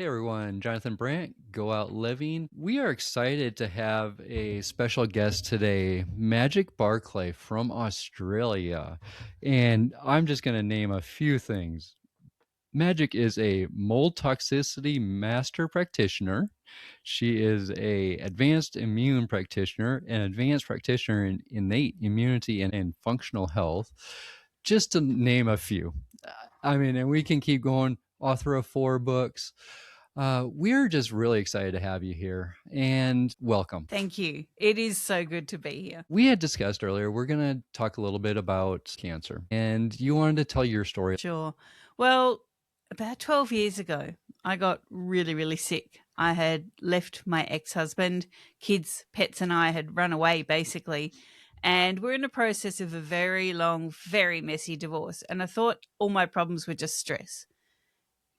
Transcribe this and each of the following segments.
Hey everyone, Jonathan Brandt, Go Out Living. We are excited to have a special guest today, Magic Barclay from Australia. And I'm just going to name a few things. Magic is a mold toxicity master practitioner. She is a advanced immune practitioner, an advanced practitioner in innate immunity and functional health, just to name a few. I mean, and we can keep going, author of 4 books. We're just really excited to have you here and welcome. Thank you. It is so good to be here. We had discussed earlier, we're going to talk a little bit about cancer, and you wanted to tell your story. Sure. Well, about 12 years ago, I got really, really sick. I had left my ex-husband, kids, pets, and I had run away basically. And we're in the process of a very long, very messy divorce. And I thought all my problems were just stress.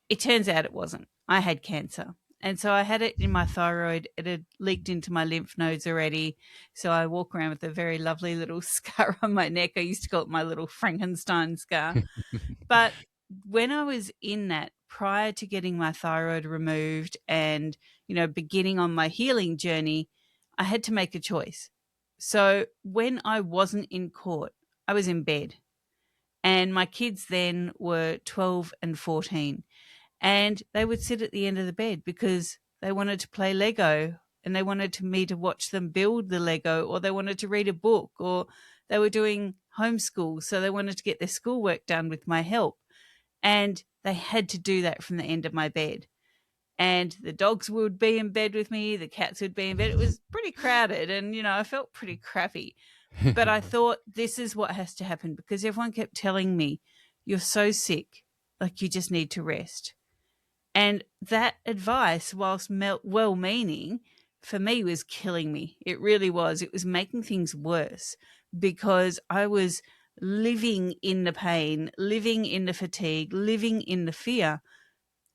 It turns out it wasn't. I had cancer. And so I had it in my thyroid. It had leaked into my lymph nodes already. So I walk around with a very lovely little scar on my neck. I used to call it my little Frankenstein scar. But when I was in that, prior to getting my thyroid removed and, beginning on my healing journey, I had to make a choice. So when I wasn't in court, I was in bed. And my kids then were 12 and 14. And they would sit at the end of the bed because they wanted to play Lego and they wanted me to watch them build the Lego, or they wanted to read a book, or they were doing homeschool. So they wanted to get their schoolwork done with my help. And they had to do that from the end of my bed. And the dogs would be in bed with me. The cats would be in bed. It was pretty crowded and, I felt pretty crappy. But I thought this is what has to happen because everyone kept telling me, you're so sick, like you just need to rest. And that advice, whilst well-meaning, for me was killing me. It really was. It was making things worse because I was living in the pain, living in the fatigue, living in the fear.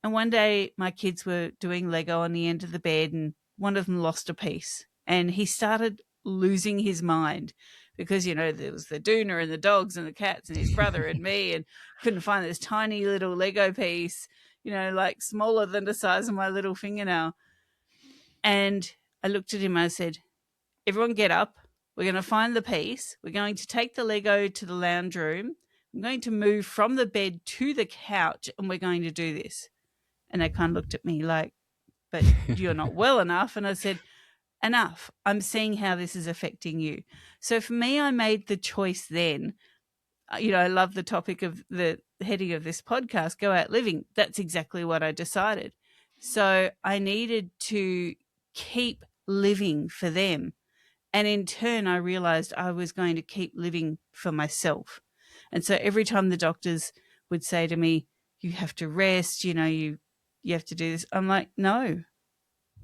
And one day my kids were doing Lego on the end of the bed and one of them lost a piece and he started losing his mind because, there was the doona and the dogs and the cats and his brother and me and couldn't find this tiny little Lego piece, like smaller than the size of my little fingernail. And I looked at him and I said, everyone get up. We're going to find the piece. We're going to take the Lego to the lounge room. I'm going to move from the bed to the couch and we're going to do this. And they kind of looked at me like, but you're not well enough. And I said, enough. I'm seeing how this is affecting you. So for me, I made the choice then. I love the topic of the heading of this podcast, Go Out Living. That's exactly what I decided. So I needed to keep living for them. And in turn, I realized I was going to keep living for myself. And so every time the doctors would say to me, you have to rest, you have to do this. I'm like, no,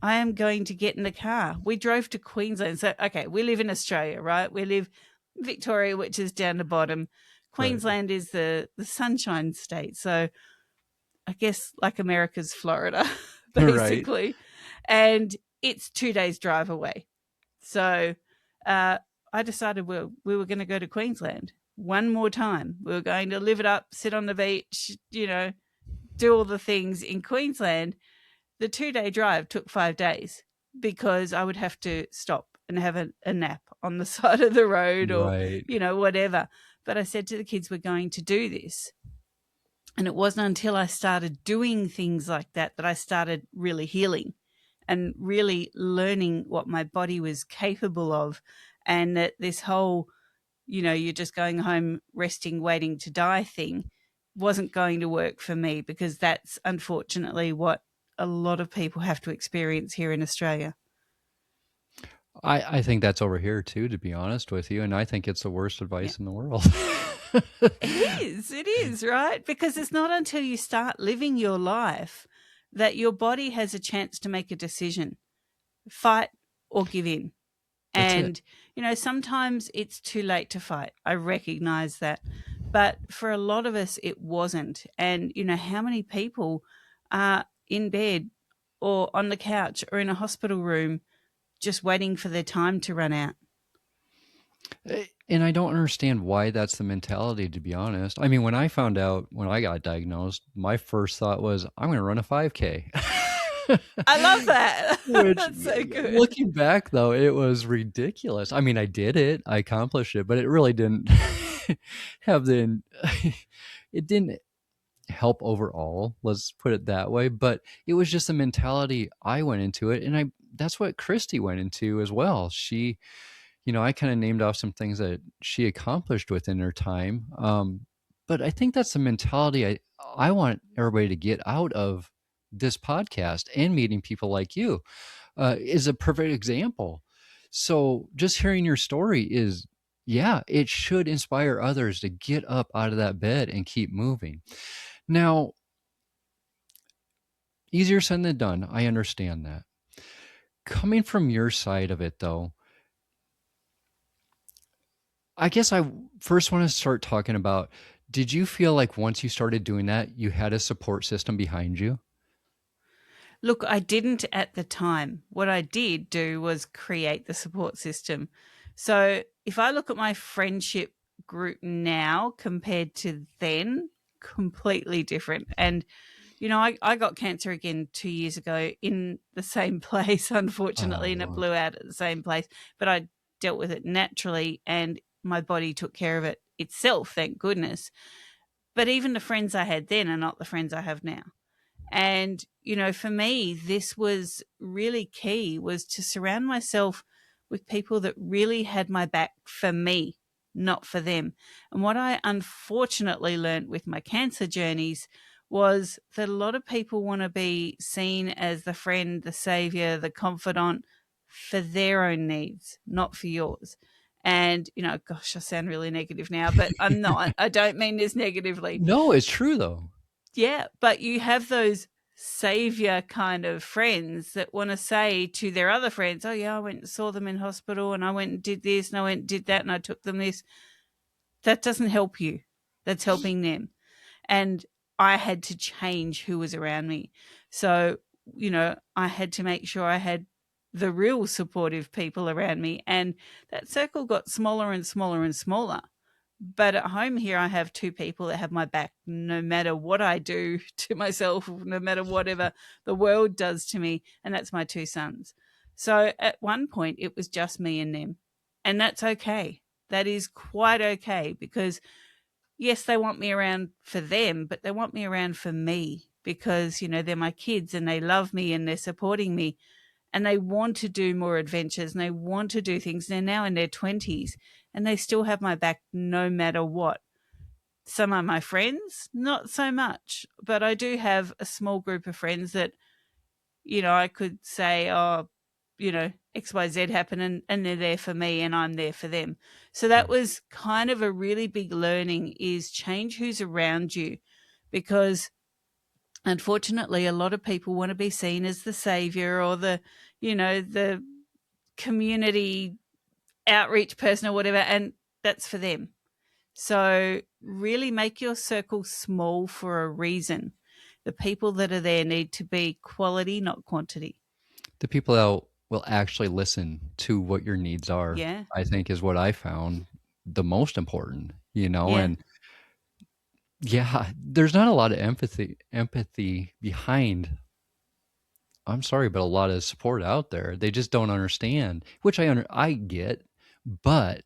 I am going to get in the car. We drove to Queensland. So, okay, we live in Australia, right? We live in Victoria, which is down the bottom. Queensland is the sunshine state. So I guess like America's Florida, basically. Right. And it's 2 days drive away. So I decided we were going to go to Queensland one more time. We were going to live it up, sit on the beach, do all the things in Queensland. The 2-day drive took 5 days because I would have to stop and have a nap on the side of the road or, whatever. But I said to the kids, we're going to do this. And it wasn't until I started doing things like that I started really healing and really learning what my body was capable of. And that this whole, you're just going home, resting, waiting to die thing wasn't going to work for me because that's unfortunately what a lot of people have to experience here in Australia. I think that's over here too, to be honest with you. And I think it's the worst advice in the world. It is, right? Because it's not until you start living your life that your body has a chance to make a decision, fight or give in. And, sometimes it's too late to fight. I recognize that. But for a lot of us, it wasn't. And, how many people are in bed or on the couch or in a hospital room just waiting for their time to run out? And I don't understand why that's the mentality, to be honest. I mean, when I found out, when I got diagnosed, my first thought was, I'm going to run a 5K. I love that. Which, That's so good. looking back though, it was ridiculous. I mean, I did it, I accomplished it, but it really didn't have the it didn't help overall, let's put it that way, but it was just the mentality I went into it, and I that's what Christy went into as well. She, I kind of named off some things that she accomplished within her time. But I think that's the mentality I want everybody to get out of this podcast, and meeting people like you is a perfect example. So just hearing your story is, yeah, it should inspire others to get up out of that bed and keep moving. Now, easier said than done. I understand that. Coming from your side of it, though, I guess I first want to start talking about, did you feel like once you started doing that, you had a support system behind you? Look, I didn't at the time. What I did do was create the support system. So if I look at my friendship group now compared to then, completely different. And, I got cancer again 2 years ago in the same place, unfortunately, and it Oh, blew out at the same place. But I dealt with it naturally and my body took care of it itself, thank goodness. But even the friends I had then are not the friends I have now. And, for me, this was really key, was to surround myself with people that really had my back for me, not for them. And what I unfortunately learned with my cancer journeys was that a lot of people want to be seen as the friend, the savior, the confidant for their own needs, not for yours. And, gosh, I sound really negative now, but I'm not. I don't mean this negatively. no, it's true though. Yeah, but you have those savior kind of friends that want to say to their other friends, "Oh yeah, I went and saw them in hospital and I went and did this and I went and did that and I took them this." That doesn't help you. That's helping them. And I had to change who was around me. So, I had to make sure I had the real supportive people around me, and that circle got smaller and smaller and smaller. But at home here, I have two people that have my back no matter what I do to myself, no matter whatever the world does to me. And that's my two sons. So at one point, it was just me and them. And that's okay. That is quite okay because, yes, they want me around for them, but they want me around for me because, they're my kids and they love me and they're supporting me and they want to do more adventures and they want to do things. They're now in their 20s and they still have my back no matter what. Some are my friends, not so much, but I do have a small group of friends that, I could say, oh, XYZ happened and they're there for me and I'm there for them. So that Right. was kind of a really big learning, is change who's around you, because unfortunately a lot of people want to be seen as the savior or the community outreach person or whatever, and that's for them. So really make your circle small for a reason. The people that are there need to be quality, not quantity. The people that will actually listen to what your needs are, Yeah. I think, is what I found the most important. Yeah. And yeah, there's not a lot of empathy behind, I'm sorry, but a lot of support out there. They just don't understand, which I get, but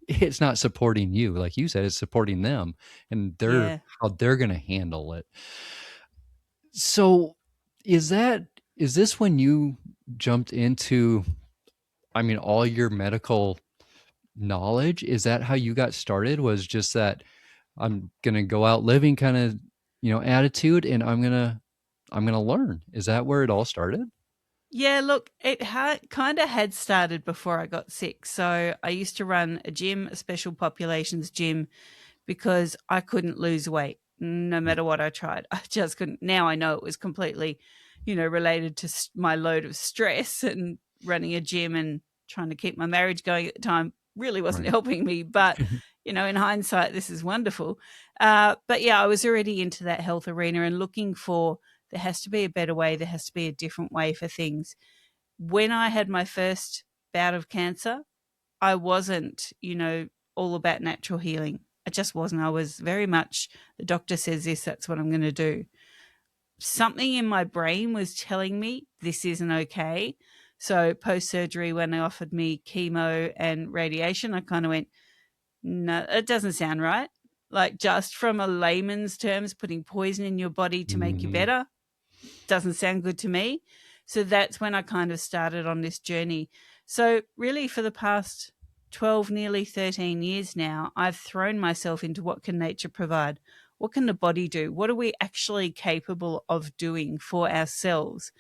it's not supporting you. Like you said, it's supporting them and Yeah. how they're going to handle it. So is that is this when you jumped into, I mean, all your medical knowledge? Is that how you got started? Was just that I'm gonna go out living kind of, attitude, and I'm gonna learn. Is that where it all started? Yeah, look, it kind of had started before I got sick. So I used to run a gym, a special populations gym, because I couldn't lose weight no Mm, matter what I tried. I just couldn't. Now I know it was completely, related to my load of stress, and running a gym and trying to keep my marriage going at the time really wasn't right. helping me. But, in hindsight, this is wonderful. But yeah, I was already into that health arena and looking for, there has to be a better way. There has to be a different way for things. When I had my first bout of cancer, I wasn't, all about natural healing. I just wasn't. I was very much, the doctor says this, that's what I'm going to do. something in my brain was telling me this isn't okay. So post surgery, when they offered me chemo and radiation, I kind of went, no, it doesn't sound right. Like, just from a layman's terms, putting poison in your body to make you Mhm. better doesn't sound good to me. So that's when I kind of started on this journey. So, really, for the past 12, nearly 13 years now, I've thrown myself into what can nature provide? What can the body do? What are we actually capable of doing for ourselves?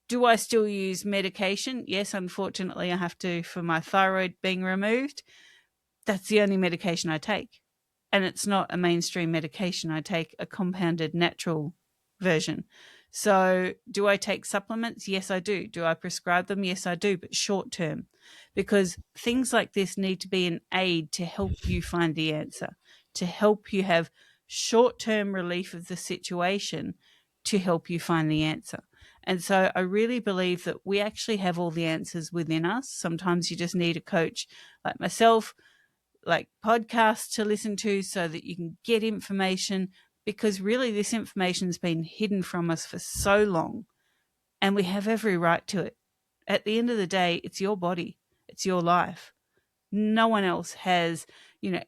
Do I still use medication? Yes, unfortunately, I have to for my thyroid being removed. That's the only medication I take. And it's not a mainstream medication. I take a compounded natural version. So, do I take supplements? Yes, I do. Do I prescribe them? Yes, I do, but short term, because things like this need to be an aid to help you find the answer, to help you have short term relief of the situation, to help you find the answer. And so, I really believe that we actually have all the answers within us. Sometimes you just need a coach like myself, like podcasts to listen to so that you can get information, because really this information's been hidden from us for so long, and we have every right to it. At the end of the day, it's your body, it's your life. No one else has,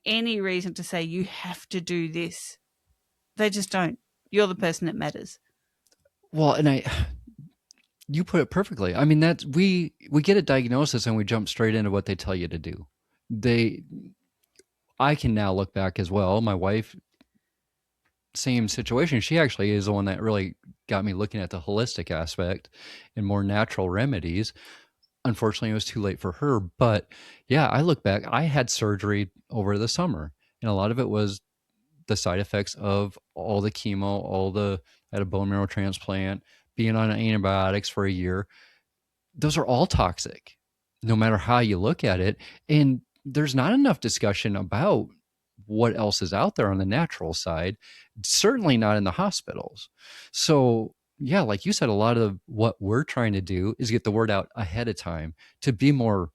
any reason to say you have to do this. They just don't. You're the person that matters. Well, and you put it perfectly. I mean, that's we get a diagnosis and we jump straight into what they tell you to do. They I can now look back as well. My wife, same situation. She actually is the one that really got me looking at the holistic aspect and more natural remedies. Unfortunately, it was too late for her, but yeah, I look back, I had surgery over the summer, and a lot of it was the side effects of all the chemo, I had a bone marrow transplant, being on antibiotics for a year. Those are all toxic, no matter how you look at it. And there's not enough discussion about what else is out there on the natural side, certainly not in the hospitals. So, yeah, like you said, a lot of what we're trying to do is get the word out ahead of time to be more,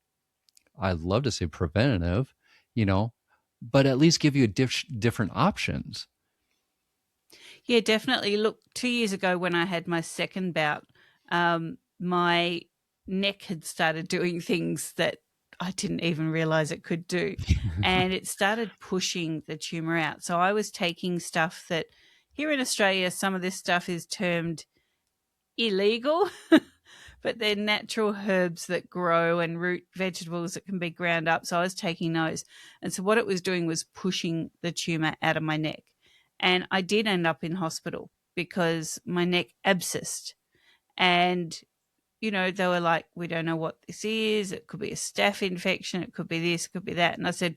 I'd love to say preventative, you know, but at least give you different options. Yeah, definitely. Look, 2 years ago when I had my second bout, my neck had started doing things that I didn't even realize it could do. And it started pushing the tumor out. So I was taking stuff that here in Australia, some of this stuff is termed illegal, but they're natural herbs that grow and root vegetables that can be ground up. So I was taking those. And so what it was doing was pushing the tumor out of my neck. And I did end up in hospital because my neck abscessed. And, they were like, we don't know what this is. It could be a staph infection. It could be this, it could be that. And I said,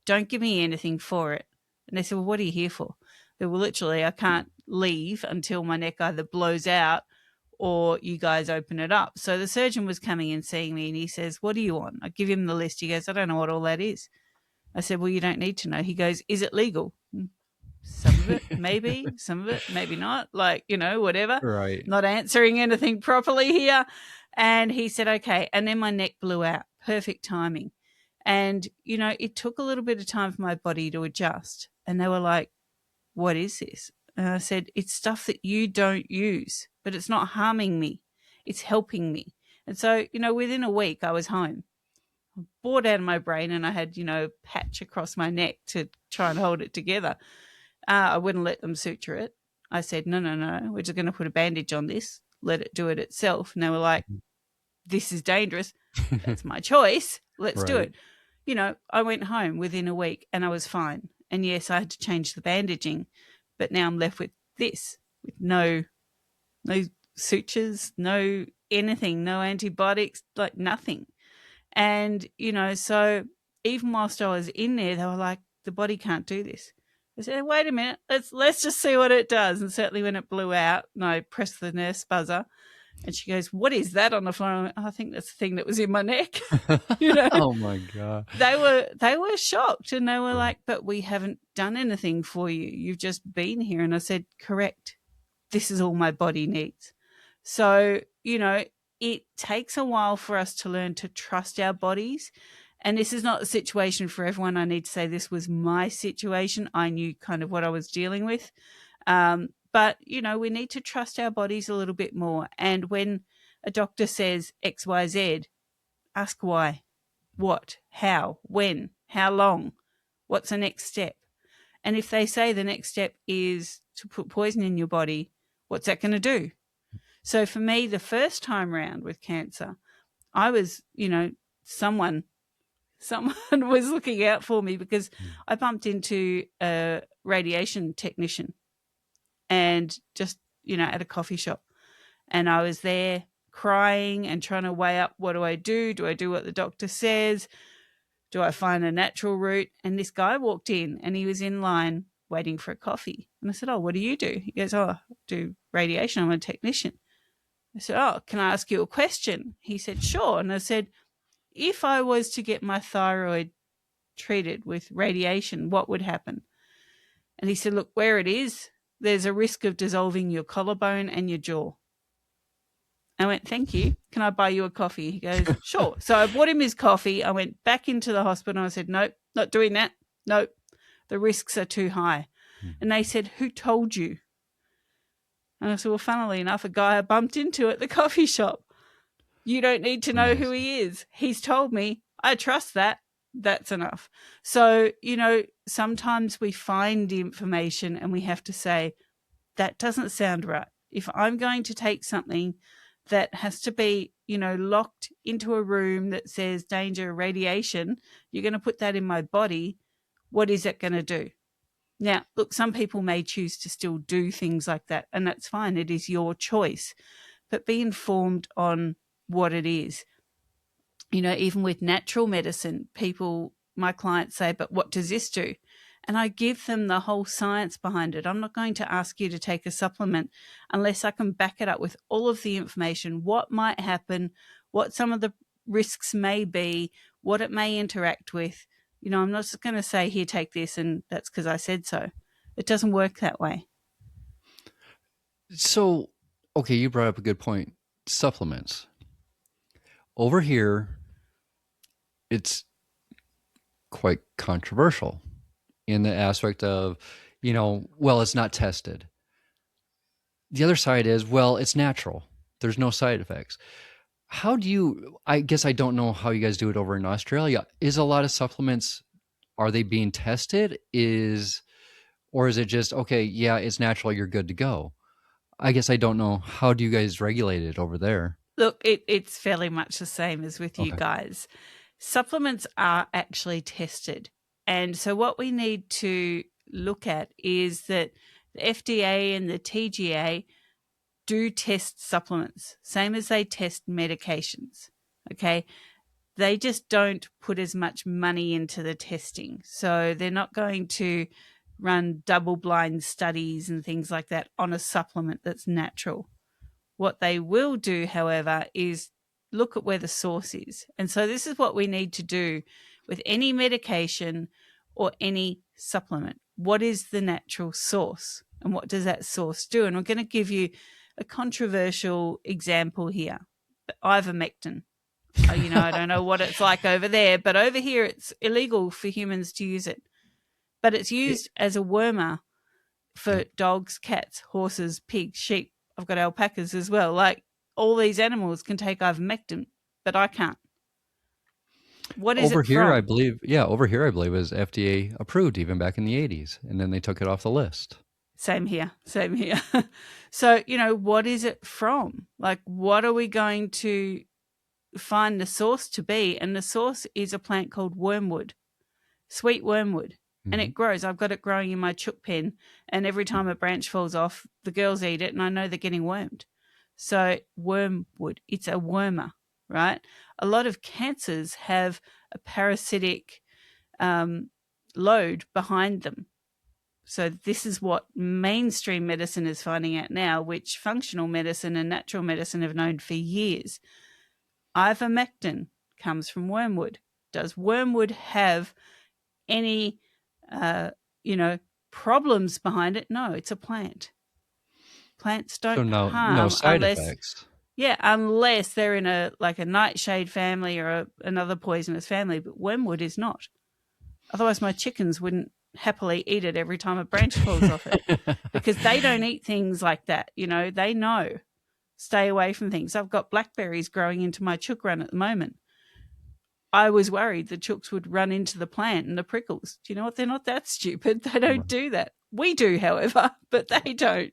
don't give me anything for it. And they said, well, what are you here for? They were literally, I can't leave until my neck either blows out or you guys open it up. So the surgeon was coming and seeing me and he says, what do you want? I give him the list. He goes, I don't know what all that is. I said, well, you don't need to know. He goes, is it legal? Some of it, maybe. Some of it, maybe not. Like, whatever. Right. Not answering anything properly here. And he said, okay. And then my neck blew out. Perfect timing. And, it took a little bit of time for my body to adjust. And they were like, what is this? And I said, it's stuff that you don't use, but it's not harming me. It's helping me. And so, within a week, I was home, bored out of my brain, and I had, patch across my neck to try and hold it together. I wouldn't let them suture it. I said, no, no, no, we're just going to put a bandage on this, let it do it itself. And they were like, this is dangerous. That's my choice. Let's do Right. it. I went home within a week and I was fine. And yes, I had to change the bandaging, but now I'm left with this, with no sutures, no anything, no antibiotics, like nothing. And, so even whilst I was in there, they were like, the body can't do this. I said, wait a minute, let's just see what it does. And certainly when it blew out, and I pressed the nurse buzzer, and she goes, what is that on the floor? I went, I think that's the thing that was in my neck. you know, Oh my God. they were shocked, and they were like, but we haven't done anything for you. You've just been here. And I said, correct. This is all my body needs. So, it takes a while for us to learn to trust our bodies. And this is not the situation for everyone. I need to say this was my situation. I knew kind of what I was dealing with. But, we need to trust our bodies a little bit more. And when a doctor says XYZ, ask why, what, how, when, how long, what's the next step. And if they say the next step is to put poison in your body, what's that going to do? So for me, the first time round with cancer, I was, someone someone was looking out for me because I bumped into a radiation technician and just, at a coffee shop. And I was there crying and trying to weigh up, what do I do? Do I do what the doctor says? Do I find a natural route? And this guy walked in and he was in line waiting for a coffee. And I said, oh, what do you do? He goes, oh, I do radiation. I'm a technician. I said, oh, can I ask you a question? He said, sure. And I said, if I was to get my thyroid treated with radiation, what would happen? And he said, look, where it is, there's a risk of dissolving your collarbone and your jaw. I went, thank you. Can I buy you a coffee? He goes, sure. So I bought him his coffee. I went back into the hospital and I said, nope, not doing that. Nope, the risks are too high. And they said, who told you? And I said, well, funnily enough, a guy I bumped into at the coffee shop. You don't need to know who he is. He's told me. I trust that. That's enough. So, sometimes we find the information and we have to say, that doesn't sound right. If I'm going to take something that has to be, locked into a room that says danger, radiation, you're going to put that in my body, what is it going to do? Now, look, some people may choose to still do things like that, and that's fine. It is your choice. But be informed on what it is. Even with natural medicine, my clients say, but what does this do? And I give them the whole science behind it. I'm not going to ask you to take a supplement unless I can back it up with all of the information, what might happen, what some of the risks may be, what it may interact with. I'm not just going to say, here, take this, and that's because I said so. It doesn't work that way. So, okay, you brought up a good point. Supplements. Over here, it's quite controversial in the aspect of, well, it's not tested. The other side is, well, it's natural. There's no side effects. I guess I don't know how you guys do it over in Australia. Is a lot of supplements, are they being tested? Or is it just, okay, yeah, it's natural, you're good to go? I guess I don't know. How do you guys regulate it over there? Look, it's fairly much the same as with you Okay. guys. Supplements are actually tested. And so what we need to look at is that the FDA and the TGA do test supplements, same as they test medications, okay? They just don't put as much money into the testing. So they're not going to run double-blind studies and things like that on a supplement that's natural. What they will do, however, is look at where the source is. And so this is what we need to do with any medication or any supplement. What is the natural source? And what does that source do? And I'm going to give you a controversial example here. Ivermectin. I don't know what it's like over there, but over here it's illegal for humans to use it. But it's used as a wormer for dogs, cats, horses, pigs, sheep. I've got alpacas as well. Like, all these animals can take ivermectin, but I can't. What is Over it here, I from? believe, it was FDA approved even back in the 80s, and then they took it off the list. Same here. So, what is it from? Like, what are we going to find the source to be? And the source is a plant called wormwood, sweet wormwood. And it grows. I've got it growing in my chook pen. And every time a branch falls off, the girls eat it and I know they're getting wormed. So wormwood, it's a wormer, right? A lot of cancers have a parasitic load behind them. So this is what mainstream medicine is finding out now, which functional medicine and natural medicine have known for years. Ivermectin comes from wormwood. Does wormwood have any problems behind it? No, it's a plant. Plants So don't no harm side effects. unless they're in a nightshade family or another poisonous family. But wormwood is not. Otherwise, my chickens wouldn't happily eat it every time a branch falls off it, because they don't eat things like that. They know, stay away from things. I've got blackberries growing into my chook run at the moment. I was worried the chooks would run into the plant and the prickles. Do you know what? They're not that stupid. They don't do that. We do, however, but they don't.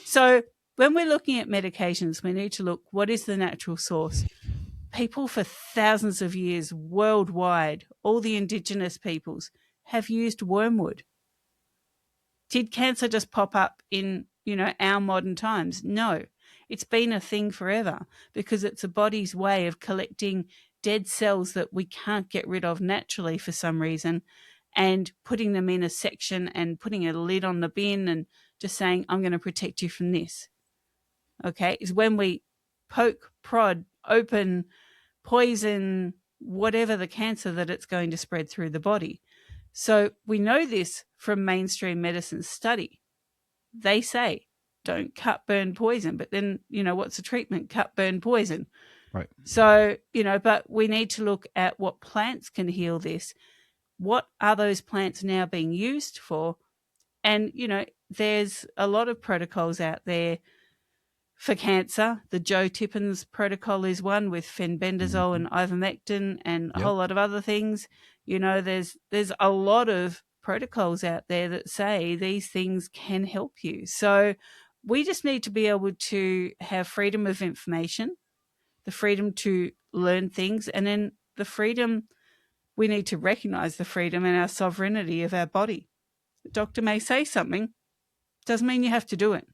So when we're looking at medications, we need to look, what is the natural source? People for thousands of years worldwide, all the indigenous peoples, have used wormwood. Did cancer just pop up in, our modern times? No. It's been a thing forever, because it's a body's way of collecting dead cells that we can't get rid of naturally for some reason, and putting them in a section and putting a lid on the bin and just saying, I'm going to protect you from this. Okay, is when we poke, prod, open, poison, whatever the cancer, that it's going to spread through the body. So we know this from mainstream medicine study. They say, don't cut, burn, poison. But then, what's the treatment? Cut, burn, poison. Right. So, but we need to look at what plants can heal this. What are those plants now being used for? And, there's a lot of protocols out there for cancer. The Joe Tippins protocol is one, with fenbendazole and ivermectin and a whole lot of other things. There's a lot of protocols out there that say these things can help you. So we just need to be able to have freedom of information, the freedom to learn things, and then the freedom, we need to recognize the freedom and our sovereignty of our body. The doctor may say something, doesn't mean you have to do it.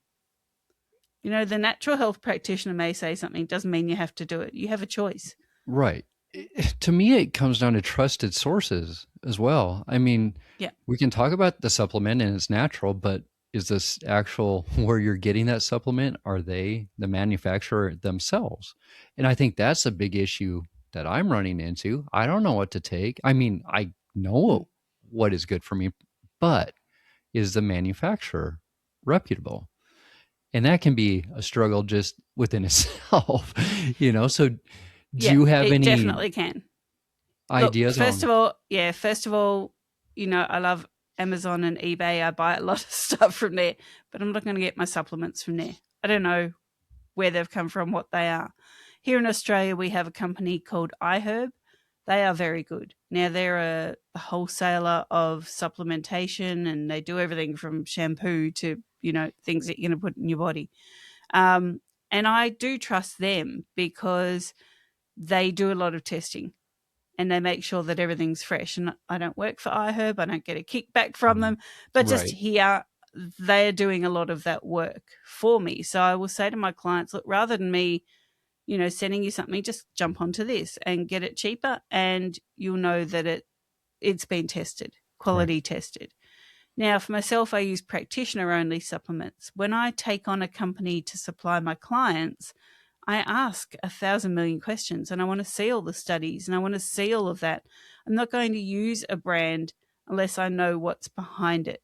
The natural health practitioner may say something, doesn't mean you have to do it. You have a choice. Right. To me, it comes down to trusted sources as well. I mean, we can talk about the supplement and it's natural, but is this actual where you're getting that supplement? Are they the manufacturer themselves? And I think that's a big issue that I'm running into. I don't know what to take. I mean, I know what is good for me, but is the manufacturer reputable? And that can be a struggle just within itself, So do you have it any definitely can. ideas? Look, first of all, I love Amazon and eBay. I buy a lot of stuff from there, but I'm not going to get my supplements from there. I don't know where they've come from, what they are. Here in Australia, we have a company called iHerb. They are very good. Now, they're a wholesaler of supplementation, and they do everything from shampoo to, things that you're going to put in your body. And I do trust them because they do a lot of testing and they make sure that everything's fresh. And I don't work for iHerb. I don't get a kickback from them. But just here, they're doing a lot of that work for me. So I will say to my clients, look, rather than me, sending you something, just jump onto this and get it cheaper, and you'll know that it's been tested, quality tested. Now, for myself, I use practitioner-only supplements. When I take on a company to supply my clients, I ask 1,000 million questions, and I want to see all the studies, and I want to see all of that. I'm not going to use a brand unless I know what's behind it.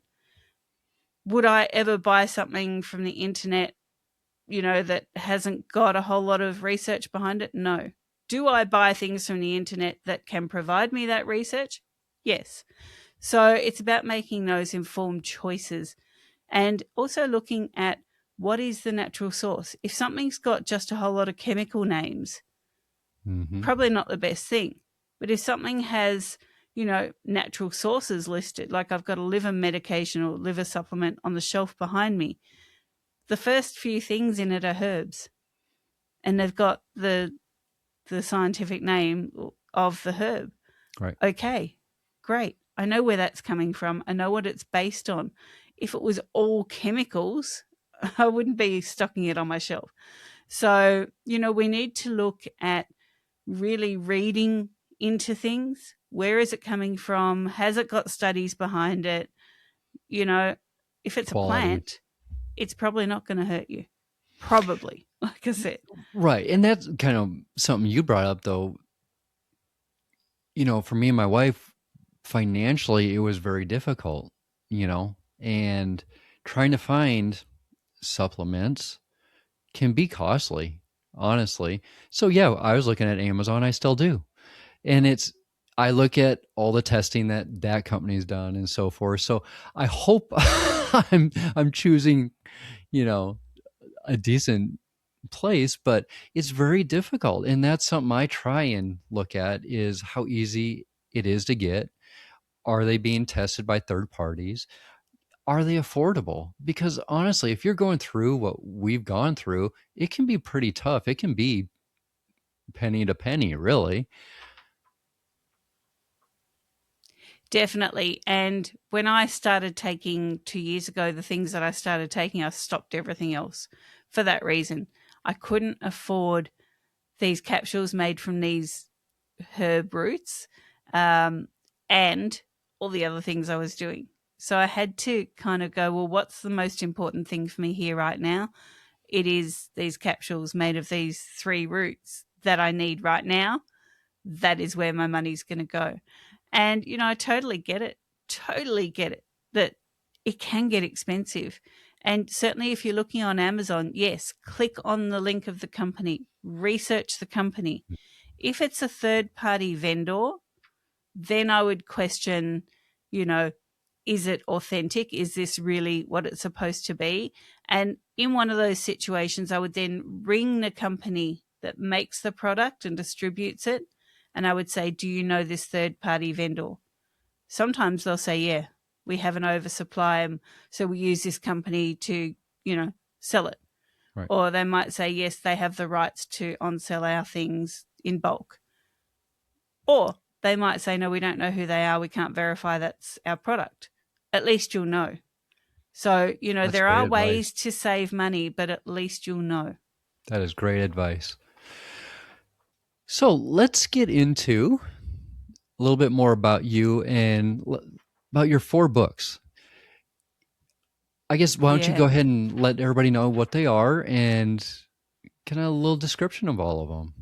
Would I ever buy something from the internet, that hasn't got a whole lot of research behind it? No. Do I buy things from the internet that can provide me that research? Yes. So it's about making those informed choices and also looking at what is the natural source. If something's got just a whole lot of chemical names, probably not the best thing. But if something has, natural sources listed, like I've got a liver medication or liver supplement on the shelf behind me, the first few things in it are herbs, and they've got the scientific name of the herb. Right. Okay, great. I know where that's coming from. I know what it's based on. If it was all chemicals, I wouldn't be stocking it on my shelf. So, we need to look at really reading into things. Where is it coming from? Has it got studies behind it? If it's Quality. a plant, it's probably not going to hurt you. Probably, like I said. Right. And that's kind of something you brought up, though. For me and my wife, financially, it was very difficult, and trying to find supplements can be costly, honestly. So, yeah, I was looking at Amazon. I still do. And I look at all the testing that that company's done and so forth. So I hope I'm choosing, you know, a decent place, but it's very difficult. And that's something I try and look at is how easy it is to get. Are they being tested by third parties? Are they affordable? Because honestly, if you're going through what we've gone through, it can be pretty tough. It can be penny to penny, really. Definitely. And when I started taking 2 years ago, the things that I started taking, I stopped everything else for that reason. I couldn't afford these capsules made from these herb roots, um, and all the other things I was doing. So I had to kind of go, well, what's the most important thing for me here right now? It is these capsules made of these three roots that I need right now. That is where my money's going to go. And, I totally get it that it can get expensive. And certainly if you're looking on Amazon, yes, click on the link of the company, research the company. If it's a third party vendor, then I would question, you know, is it authentic? Is this really what it's supposed to be? And in one of those situations, I would then ring the company that makes the product and distributes it. And I would say, do you know this third party vendor? Sometimes they'll say, yeah, we have an oversupply. So we use this company to, sell it. Right. Or they might say, yes, they have the rights to on sell our things in bulk. Or they might say, no, we don't know who they are. We can't verify that's our product. At least you'll know. So, That's there great are advice. ways to save money, but at least you'll know. That is great advice. So let's get into a little bit more about you and about your 4 books. I guess why don't you Yeah. go ahead and let everybody know what they are and kind of a little description of all of them.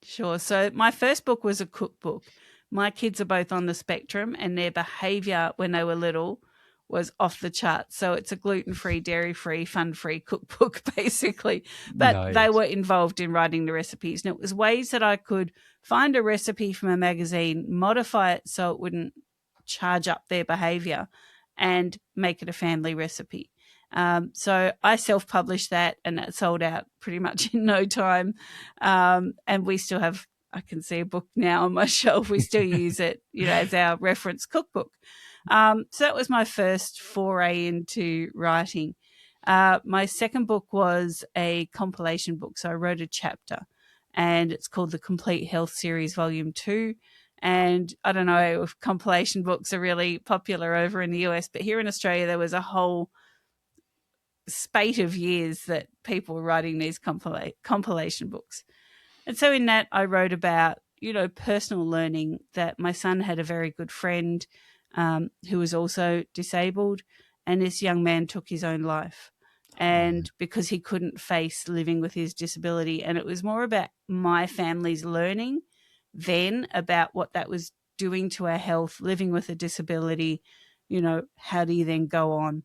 Sure. So my first book was a cookbook. My kids are both on the spectrum, and their behavior when they were little was off the charts. So it's a gluten-free, dairy-free, fun-free cookbook, basically. But they Nice. were involved in writing the recipes. And it was ways that I could find a recipe from a magazine, modify it so it wouldn't charge up their behavior, and make it a family recipe. So I self-published that, and that sold out pretty much in no time. And we still have, I can see a book now on my shelf. We still use it, as our reference cookbook. So that was my first foray into writing. My second book was a compilation book. So I wrote a chapter, and it's called the Complete Health Series Volume 2. And I don't know if compilation books are really popular over in the US, but here in Australia, there was a whole spate of years that people were writing these compilation books. And so in that, I wrote about, personal learning, that my son had a very good friend who was also disabled, and this young man took his own life. And because he couldn't face living with his disability, and it was more about my family's learning then about what that was doing to our health, living with a disability, how do you then go on?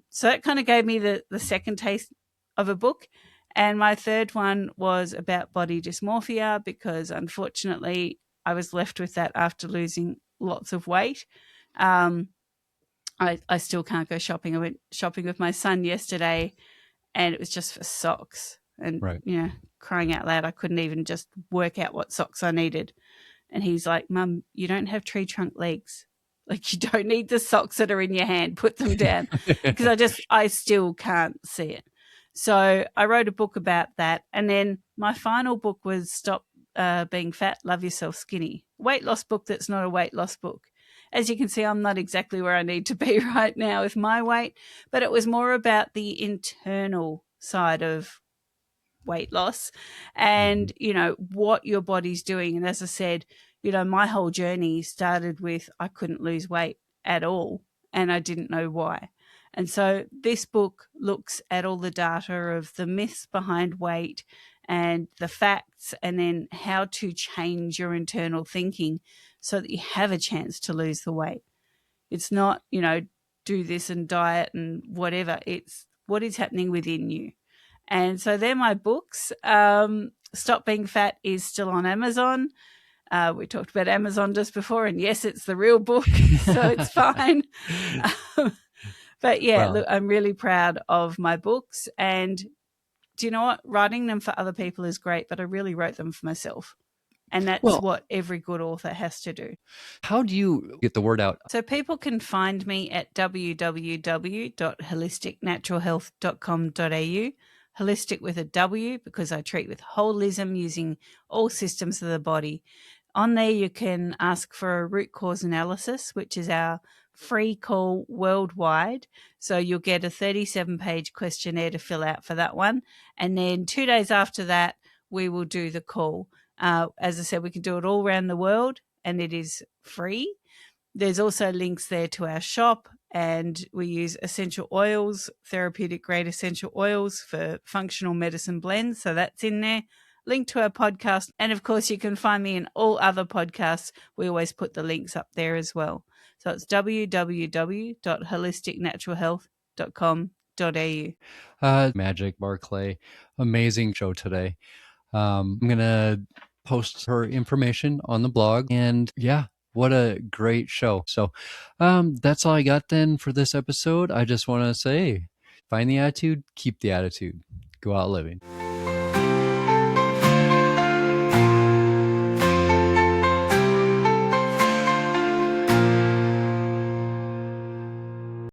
So that kind of gave me the second taste of a book. And my third one was about body dysmorphia, because unfortunately I was left with that after losing lots of weight. I still can't go shopping. I went shopping with my son yesterday, and it was just for socks. And, Right. crying out loud, I couldn't even just work out what socks I needed. And he's like, Mum, you don't have tree trunk legs. Like, you don't need the socks that are in your hand. Put them down. Because I still can't see it. So I wrote a book about that. And then my final book was Stop Being Fat, Love Yourself Skinny. Weight loss book that's not a weight loss book. As you can see, I'm not exactly where I need to be right now with my weight, but it was more about the internal side of weight loss and, what your body's doing. And as I said, my whole journey started with I couldn't lose weight at all, and I didn't know why. And so this book looks at all the data of the myths behind weight and the facts, and then how to change your internal thinking so that you have a chance to lose the weight. It's not, do this and diet and whatever. It's what is happening within you. And so they're my books. Stop Being Fat is still on Amazon. We talked about Amazon just before, and yes, it's the real book, so it's fine. But yeah, Well, look, I'm really proud of my books. And do you know what? Writing them for other people is great, but I really wrote them for myself. And that's well, what every good author has to do. how do you get the word out? So people can find me at www.holisticnaturalhealth.com.au. Holistic with a W, because I treat with holism using all systems of the body. On there, you can ask for a root cause analysis, which is our free call worldwide. So you'll get a 37-page questionnaire to fill out for that one. And then 2 days after that, we will do the call. As I said, we can do it all around the world, and it is free. There's also links there to our shop, and we use essential oils, therapeutic grade essential oils for functional medicine blends. So that's in there. Link to our podcast. And of course, you can find me in all other podcasts. We always put the links up there as well. So it's www.holisticnaturalhealth.com.au. Magic Barclay, amazing show today. I'm going to post her information on the blog. And yeah, what a great show. So that's all I got then for this episode. I just want to say, find the attitude, keep the attitude, go out living.